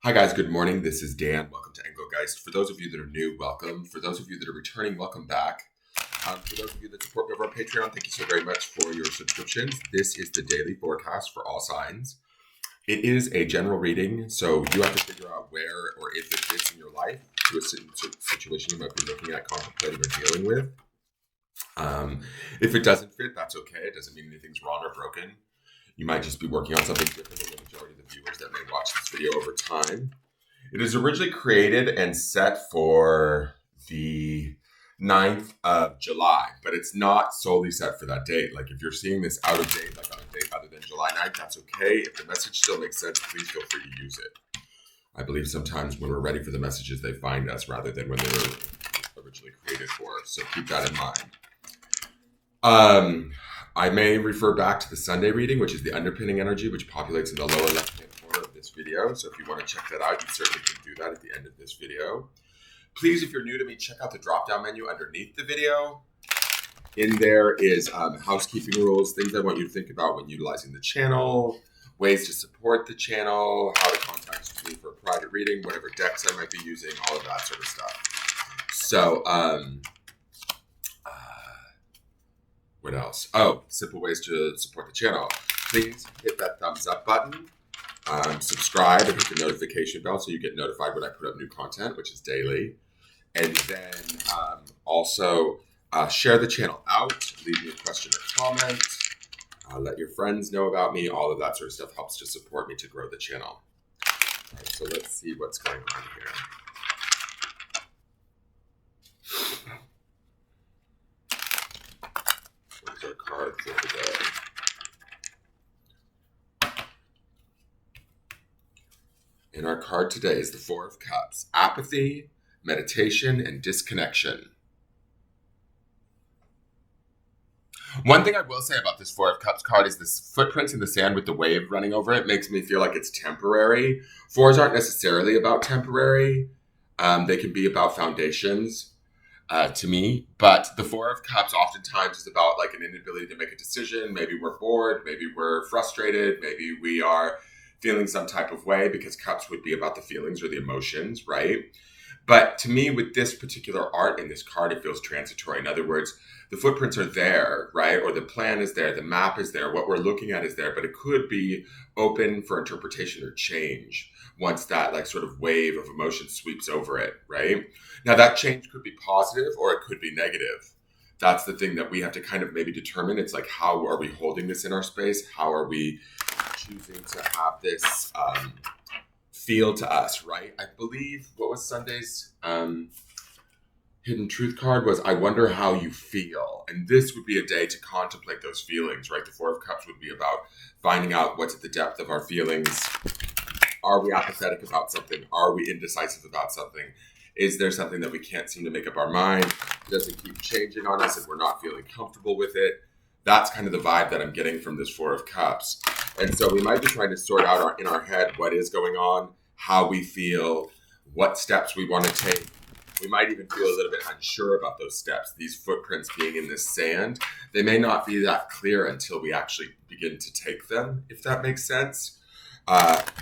Hi guys, good morning. This is Dan. Welcome to Engelgeist. For those of you that are new, welcome. For those of you that are returning, welcome back. For those of you that support me over on Patreon, thank you so very much for your subscriptions. This is the daily forecast for all signs. It is a general reading, so you have to figure out where or if it fits in your life to a certain situation you might be looking at, contemplating, or dealing with. If it doesn't fit, that's okay. It doesn't mean anything's wrong or broken. You might just be working on something different than the majority of the viewers that may watch this video over time. It is originally created and set for the 9th of July, but it's not solely set for that date. Like if you're seeing this out of date, like on a date other than July 9th, that's okay. If the message still makes sense, please feel free to use it. I believe sometimes when we're ready for the messages, they find us rather than when they were originally created for. So keep that in mind. I may refer back to the Sunday reading, which is the underpinning energy, which populates in the lower left-hand corner of this video. So if you want to check that out, you certainly can do that at the end of this video. Please, if you're new to me, check out the drop-down menu underneath the video. In there is housekeeping rules, things I want you to think about when utilizing the channel, ways to support the channel, how to contact me for a private reading, whatever decks I might be using, all of that sort of stuff. So, what else? Oh, simple ways to support the channel. Please hit that thumbs up button, subscribe, and hit the notification bell so you get notified when I put up new content, which is daily. And then also share the channel out, leave me a question or comment, let your friends know about me. All of that sort of stuff helps to support me to grow the channel. All right, so let's see what's going on here. Our card for today. And our card today is the Four of Cups. Apathy, meditation, and disconnection. One thing I will say about this Four of Cups card is this footprints in the sand with the wave running over it makes me feel like it's temporary. Fours aren't necessarily about temporary. They can be about foundations. To me, but the Four of Cups oftentimes is about like an inability to make a decision. Maybe we're bored, maybe we're frustrated, maybe we are feeling some type of way, because cups would be about the feelings or the emotions, right? But to me, with this particular art in this card, it feels transitory. In other words, the footprints are there, right? Or the plan is there, the map is there, what we're looking at is there, but it could be open for interpretation or change once that like sort of wave of emotion sweeps over it, right? Now that change could be positive or it could be negative. That's the thing that we have to kind of maybe determine. It's like, how are we holding this in our space? How are we choosing to have this feel to us, right? I believe, what was Sunday's hidden truth card was, I wonder how you feel. And this would be a day to contemplate those feelings, right? The Four of Cups would be about finding out what's at the depth of our feelings. Are we apathetic about something? Are we indecisive about something? Is there something that we can't seem to make up our mind? Does it keep changing on us if we're not feeling comfortable with it? That's kind of the vibe that I'm getting from this Four of Cups. And so we might be trying to sort out in our head what is going on, how we feel, what steps we want to take. We might even feel a little bit unsure about those steps. These footprints being in this sand, they may not be that clear until we actually begin to take them, if that makes sense.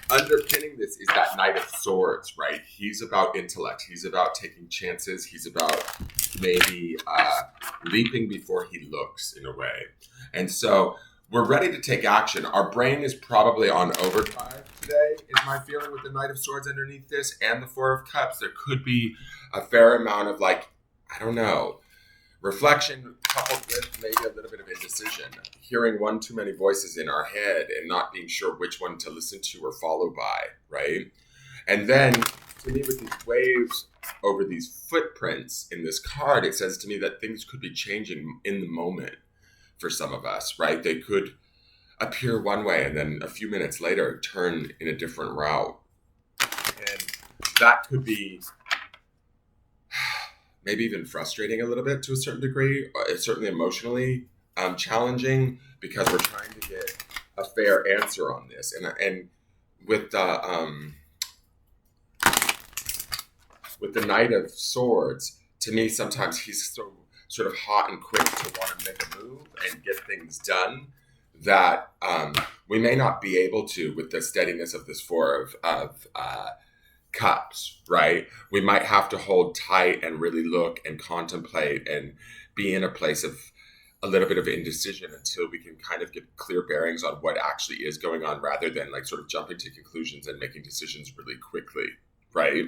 Underpinning this is that Knight of Swords, right? He's about intellect. He's about taking chances. He's about maybe leaping before he looks, in a way. And so we're ready to take action. Our brain is probably on overdrive today, is my feeling, with the Knight of Swords underneath this and the Four of Cups. There could be a fair amount of, like, I don't know, reflection coupled with maybe a little bit of indecision, hearing one too many voices in our head and not being sure which one to listen to or follow by, right? And then, to me, with these waves over these footprints in this card, it says to me that things could be changing in the moment for some of us, right? They could appear one way and then a few minutes later turn in a different route. And that could be maybe even frustrating a little bit to a certain degree. It's certainly emotionally challenging, because we're trying to get a fair answer on this. And with the Knight of Swords, to me, sometimes he's so sort of hot and quick to want to make a move and get things done that we may not be able to, with the steadiness of this Four of cups, right? We might have to hold tight and really look and contemplate and be in a place of a little bit of indecision until we can kind of get clear bearings on what actually is going on, rather than like sort of jumping to conclusions and making decisions really quickly, right?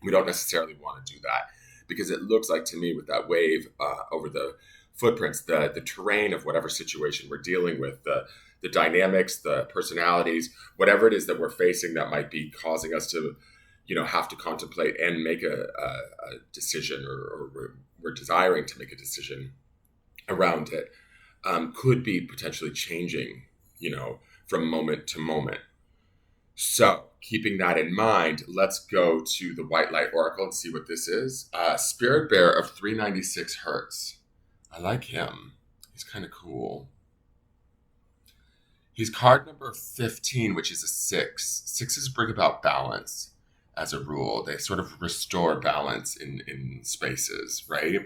We don't necessarily want to do that, because it looks like to me with that wave over the footprints, the terrain of whatever situation we're dealing with, the dynamics, the personalities, whatever it is that we're facing that might be causing us to, have to contemplate and make a decision, or we're desiring to make a decision around it, could be potentially changing, from moment to moment. So keeping that in mind, let's go to the White Light Oracle and see what this is. Spirit Bear of 396 Hertz. I like him. He's kind of cool. He's card number 15, which is a 6. Sixes bring about balance as a rule. They sort of restore balance in spaces, right?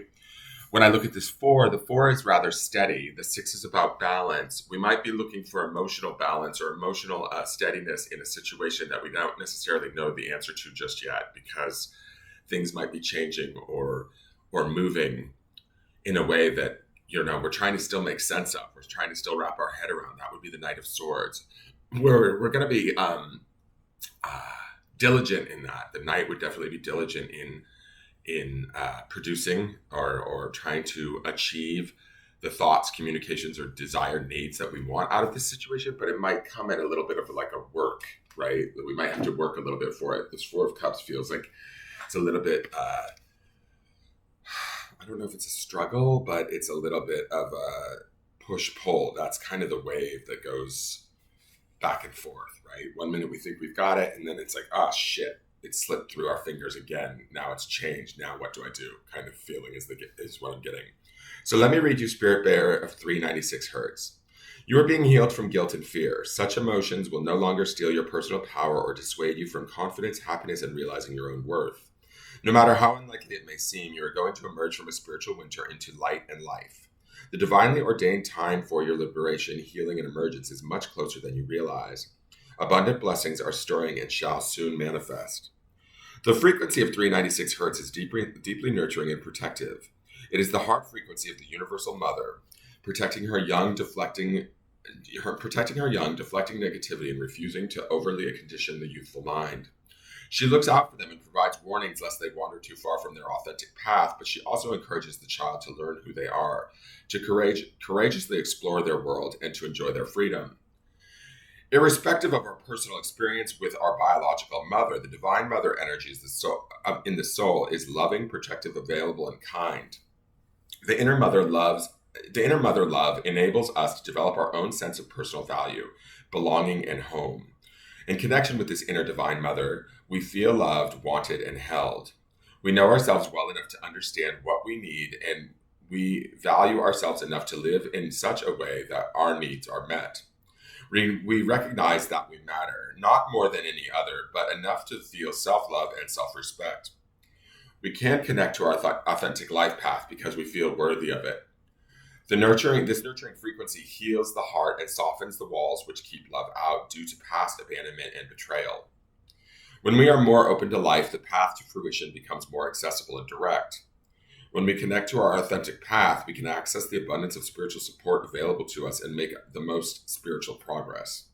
When I look at this 4, the 4 is rather steady. The 6 is about balance. We might be looking for emotional balance or emotional steadiness in a situation that we don't necessarily know the answer to just yet, because things might be changing or moving in a way that, we're trying to still make sense of. We're trying to still wrap our head around. That would be the Knight of Swords. We're going to be diligent in that. The Knight would definitely be diligent in producing or trying to achieve the thoughts, communications, or desired needs that we want out of this situation, but it might come at a little bit of like a work, right? We might have to work a little bit for it. This 4 of Cups feels like it's a little bit, I don't know if it's a struggle, but it's a little bit of a push-pull. That's kind of the wave that goes back and forth, right? One minute we think we've got it, and then it's like, oh shit, it slipped through our fingers again. Now it's changed. Now what do I do? Kind of feeling is what I'm getting. So let me read you Spirit Bear of 396 Hertz. You are being healed from guilt and fear. Such emotions will no longer steal your personal power or dissuade you from confidence, happiness, and realizing your own worth. No matter how unlikely it may seem, you are going to emerge from a spiritual winter into light and life. The divinely ordained time for your liberation, healing, and emergence is much closer than you realize. Abundant blessings are stirring and shall soon manifest. The frequency of 396 Hertz is deeply nurturing and protective. It is the heart frequency of the Universal Mother, protecting her young, deflecting negativity and refusing to overly condition the youthful mind. She looks out for them and provides warnings lest they wander too far from their authentic path, but she also encourages the child to learn who they are, to courageously explore their world, and to enjoy their freedom. Irrespective of our personal experience with our biological mother, the Divine Mother energy in the soul is loving, protective, available, and kind. The inner mother love enables us to develop our own sense of personal value, belonging, and home. In connection with this inner Divine Mother, we feel loved, wanted, and held. We know ourselves well enough to understand what we need, and we value ourselves enough to live in such a way that our needs are met. We recognize that we matter, not more than any other, but enough to feel self-love and self-respect. We can connect to our authentic life path because we feel worthy of it. This nurturing frequency heals the heart and softens the walls which keep love out due to past abandonment and betrayal. When we are more open to life, the path to fruition becomes more accessible and direct. When we connect to our authentic path, we can access the abundance of spiritual support available to us and make the most spiritual progress.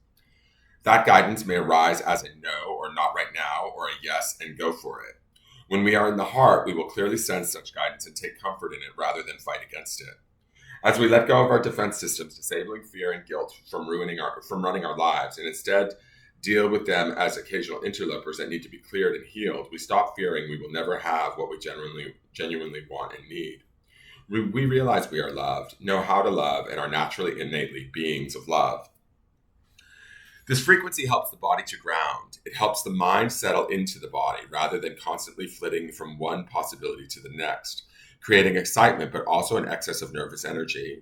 That guidance may arise as a no or not right now, or a yes and go for it. When we are in the heart, we will clearly sense such guidance and take comfort in it rather than fight against it. As we let go of our defense systems, disabling fear and guilt from running our lives, and instead deal with them as occasional interlopers that need to be cleared and healed, we stop fearing we will never have what we genuinely want and need. We realize we are loved, know how to love, and are naturally, innately beings of love. This frequency helps the body to ground. It helps the mind settle into the body rather than constantly flitting from one possibility to the next, creating excitement but also an excess of nervous energy.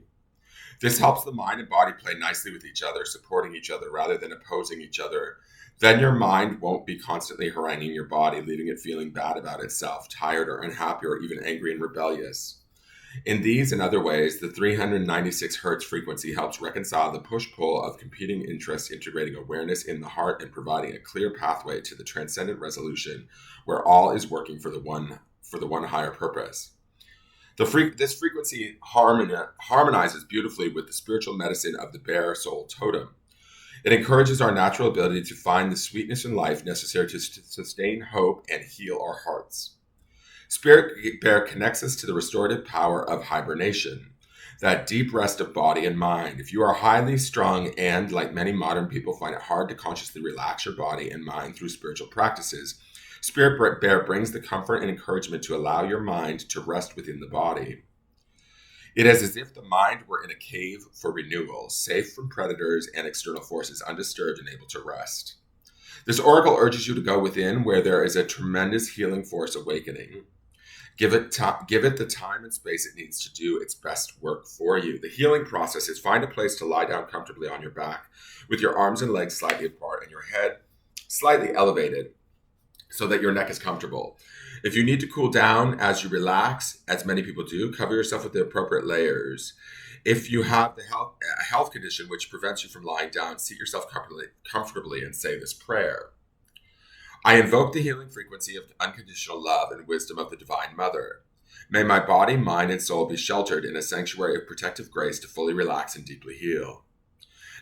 This helps the mind and body play nicely with each other, supporting each other rather than opposing each other. Then your mind won't be constantly haranguing your body, leaving it feeling bad about itself, tired or unhappy, or even angry and rebellious. In these and other ways, the 396 hertz frequency helps reconcile the push-pull of competing interests, integrating awareness in the heart and providing a clear pathway to the transcendent resolution where all is working for the one higher purpose. This frequency harmonizes beautifully with the spiritual medicine of the bear soul totem. It encourages our natural ability to find the sweetness in life necessary to sustain hope and heal our hearts. Spirit Bear connects us to the restorative power of hibernation, that deep rest of body and mind. If you are highly strung and, like many modern people, find it hard to consciously relax your body and mind through spiritual practices, Spirit Bear brings the comfort and encouragement to allow your mind to rest within the body. It is as if the mind were in a cave for renewal, safe from predators and external forces, undisturbed and able to rest. This oracle urges you to go within where there is a tremendous healing force awakening. Give it the time and space it needs to do its best work for you. The healing process is find a place to lie down comfortably on your back with your arms and legs slightly apart and your head slightly elevated so that your neck is comfortable. If you need to cool down as you relax, as many people do, cover yourself with the appropriate layers. If you have a health condition which prevents you from lying down, seat yourself comfortably and say this prayer. I invoke the healing frequency of unconditional love and wisdom of the Divine Mother. May my body, mind, and soul be sheltered in a sanctuary of protective grace to fully relax and deeply heal.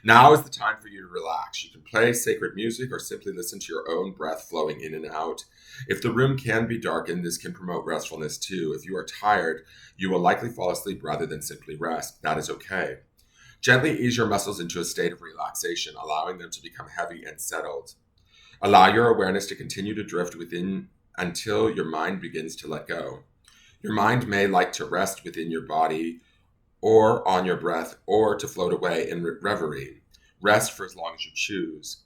Now is the time for you to relax. You can play sacred music or simply listen to your own breath flowing in and out. If the room can be darkened, this can promote restfulness too. If you are tired, you will likely fall asleep rather than simply rest. That is okay. Gently ease your muscles into a state of relaxation, allowing them to become heavy and settled. Allow your awareness to continue to drift within until your mind begins to let go. Your mind may like to rest within your body or on your breath or to float away in reverie. Rest for as long as you choose.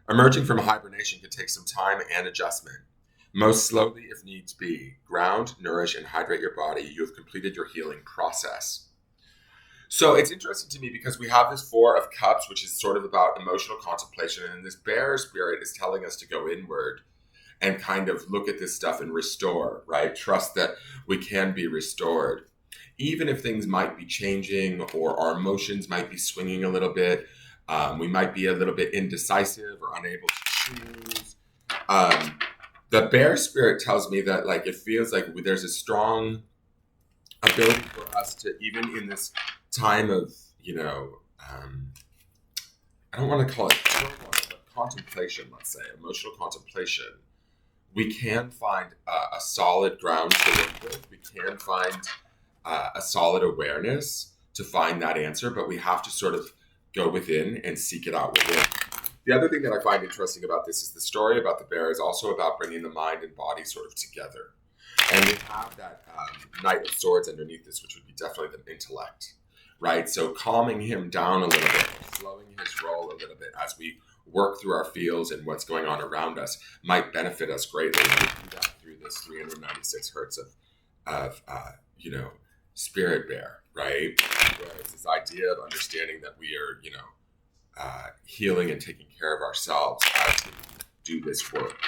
Emerging from hibernation can take some time and adjustment. Most slowly if needs be. Ground, nourish, and hydrate your body. You have completed your healing process. So it's interesting to me because we have this Four of Cups, which is sort of about emotional contemplation. And this bear spirit is telling us to go inward and kind of look at this stuff and restore, right? Trust that we can be restored. Even if things might be changing or our emotions might be swinging a little bit, we might be a little bit indecisive or unable to choose. The bear spirit tells me that like it feels like there's a strong ability for us to, even in this time of, I don't want to call it turmoil, but contemplation, let's say, emotional contemplation, we can find a solid ground to work with. We can find a solid awareness to find that answer, but we have to sort of go within and seek it out within. The other thing that I find interesting about this is the story about the bear is also about bringing the mind and body sort of together. And we have that Knight of Swords underneath this, which would be definitely the intellect, right? So calming him down a little bit, slowing his roll a little bit as we work through our feels and what's going on around us might benefit us greatly. And we do that through this 396 hertz of spirit bear, right? Where it's this idea of understanding that we are, healing and taking care of ourselves as we do this work.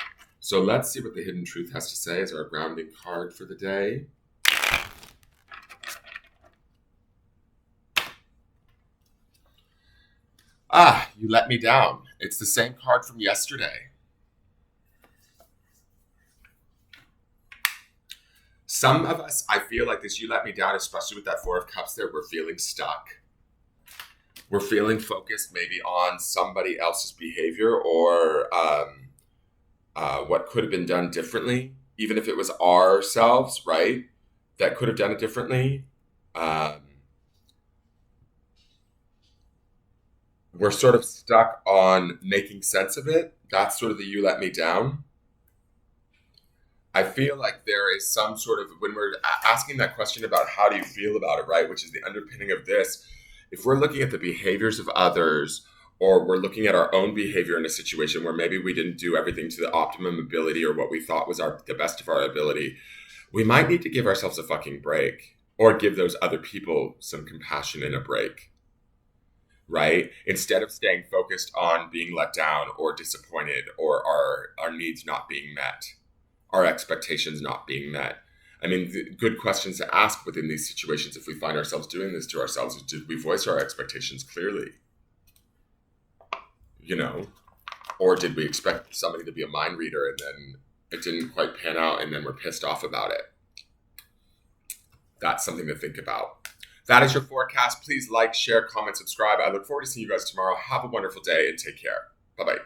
So let's see what the Hidden Truth has to say as our grounding card for the day. You let me down. It's the same card from yesterday. Some of us, I feel like this you let me down, especially with that Four of Cups there, we're feeling stuck. We're feeling focused maybe on somebody else's behavior or what could have been done differently, even if it was ourselves, right? That could have done it differently. We're sort of stuck on making sense of it. That's sort of the you let me down. I feel like there is some sort of, when we're asking that question about how do you feel about it, right? Which is the underpinning of this. If we're looking at the behaviors of others, or we're looking at our own behavior in a situation where maybe we didn't do everything to the optimum ability or what we thought was the best of our ability, we might need to give ourselves a fucking break or give those other people some compassion and a break, right? Instead of staying focused on being let down or disappointed or our needs not being met, our expectations not being met. I mean, the good questions to ask within these situations if we find ourselves doing this to ourselves is, did we voice our expectations clearly? You know, or did we expect somebody to be a mind reader and then it didn't quite pan out and then we're pissed off about it? That's something to think about. That is your forecast. Please like, share, comment, subscribe. I look forward to seeing you guys tomorrow. Have a wonderful day and take care. Bye-bye.